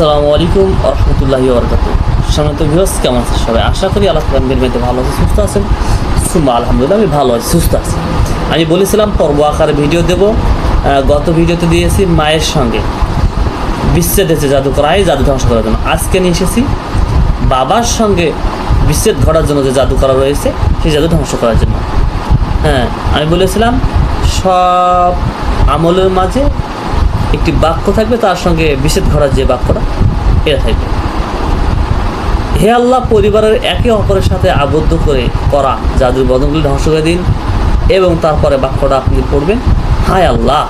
আসসালামু আলাইকুম রহমতুল্লাহি ওয়াবারাকাতুহু। সম্মানিত ভিউয়ার্স, কেমন আছেন সবাই? আশা করি আল্লাহ তাআলার মেহেরবানিতে ভালো আছেন, সুস্থ আছেন। আলহামদুলিল্লাহ আমি ভালো আছি, সুস্থ আছি। আমি বলেছিলাম পর্ব আকারে ভিডিও দেব। গত ভিডিওতে দিয়েছি মায়ের সঙ্গে বিচ্ছেদ হয়েছে জাদু করা হয়, জাদু ধ্বংস করার জন্য। আজকে নিয়ে এসেছি বাবার সঙ্গে বিচ্ছেদ ঘটার জন্য যে জাদু করা রয়েছে সেই জাদু ধ্বংস করার জন্য। আমি বলেছিলাম সব আমলের মাঝে একটি বাক্য থাকবে, তার সঙ্গে বিচ্ছেদ ঘটার যে বাক্যটা এটা থাকবে। হে আল্লাহ, পরিবারের একে অপরের সাথে আবদ্ধ করে করা জাদুর বন্ধনগুলি ধ্বংস করে দিন। এবং তারপরে বাক্যটা আপনি পড়বেন, হায় আল্লাহ,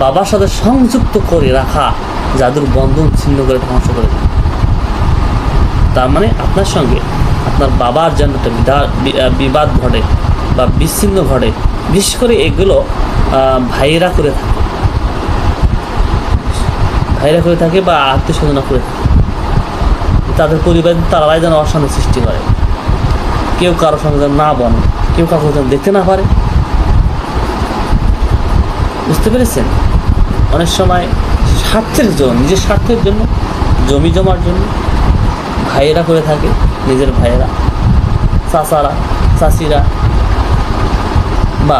বাবার সাথে সংযুক্ত করে রাখা জাদুর বন্ধন ছিন্ন করে ধ্বংস করে দিন। তার মানে আপনার সঙ্গে আপনার বাবার যেন একটা বিবাদ ঘটে বা বিচ্ছিন্ন ঘটে, বিশেষ করে এগুলো ভাইয়েরা করে থাকে বা আত্মীয় স্বজনরা করে থাকে। তাদের পরিবার তারাই যেন অশান্তি সৃষ্টি করে, কেউ কারোর সঙ্গে যেন না বনে, কেউ কাউকে যেন দেখতে না পারে। বুঝতে পেরেছেন? অনেক সময় স্বার্থের জন্য, নিজের স্বার্থের জন্য, জমি জমার জন্য ভাইয়েরা করে থাকে, নিজের ভাইয়েরা, চাচারা, চাচিরা বা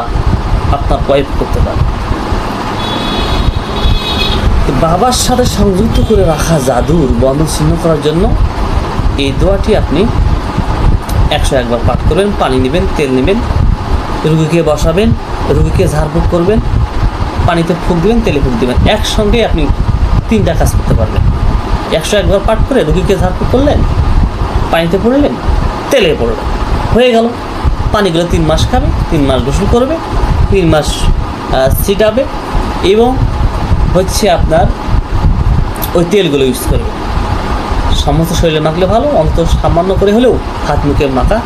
আপনার ওয়াইফ করতে পারে। বাবার সাথে সংযুক্ত করে রাখা জাদুর বন্ধন ছিন্ন করার জন্য এই দোয়াটি আপনি 101 বার পাঠ করবেন। পানি নেবেন, তেল নেবেন, রুগীকে বসাবেন, রুগীকে ঝাড়ফুঁক করবেন, পানিতে ফুঁক দেবেন, তেলে ফুঁক দেবেন। একসঙ্গে আপনি 3টা কাজ করতে পারবেন। 101 বার পাঠ করে রুগীকে ঝাড়ফুঁক করলেন, পানিতে পড়লেন, তেলে পড়লেন, হয়ে গেল। পানিগুলো 3 মাস খাবে, 3 মাস গোসল করবে, 3 মাস ছিটাবে এবং আপনার ওই তেলগুলো ইউজ করবে। সমস্ত শরীরে মাখলে ভালো, অন্তত সামান্য করে হলেও হাত মুখে মাখা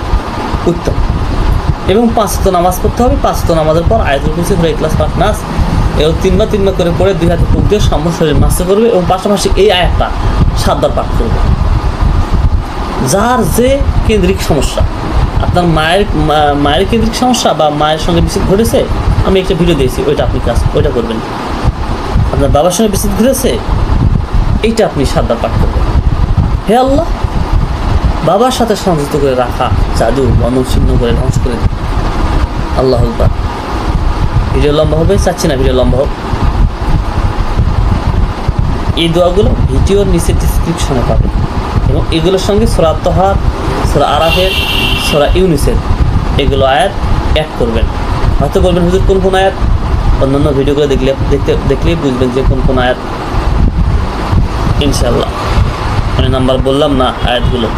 উত্তম। এবং 5 ওয়াক্ত নামাজ পড়তে হবে। 5 ওয়াক্ত নামাজের পর আয়াতুল কুরসি, সূরা ইখলাস, পাক, নাস এবং 3 বার করে পড়ে 2 হাতে ফুঁক দিয়ে সমস্ত শরীর মাসে করবে এবং পাশাপাশি এই আয়াতটা 7 বার পাঠ করবে। যার যে কেন্দ্রিক সমস্যা, আপনার মায়ের কেন্দ্রিক সমস্যা বা মায়ের সঙ্গে বিচ্ছেদ ঘটেছে, আমি একটা ভিডিও দিয়েছি, ওইটা করবেন। আপনার বাবার সঙ্গে বিচ্ছেদ ঘটেছে, এইটা আপনি 7 বার পাঠ করবেন। হে আল্লাহ, বাবার সাথে সংযুক্ত করে রাখা জাদুর বন্ধন ছিন্ন করে ধ্বংস করে দিন। আল্লাহ আকবার। ভিডিও লম্বা হবে, চাচ্ছি না ভিডিও লম্বা হোক। এই দোয়াগুলো ভিডিওর নিচে ডিসক্রিপশনে পাবেন এবং এগুলোর সঙ্গে সূরা তাহা, সূরা আরাফের, সূরা ইউনুসের এগুলো আয়াত অ্যাড করবেন। হয়তো বলবেন হুজুর কোন আয়াত? অন্যান্য ভিডিওগুলো দেখলেই বুঝবেন যে কোন আয়াত। ইনশাআল্লাহ আমি নাম্বার বললাম না, আয়াতগুলো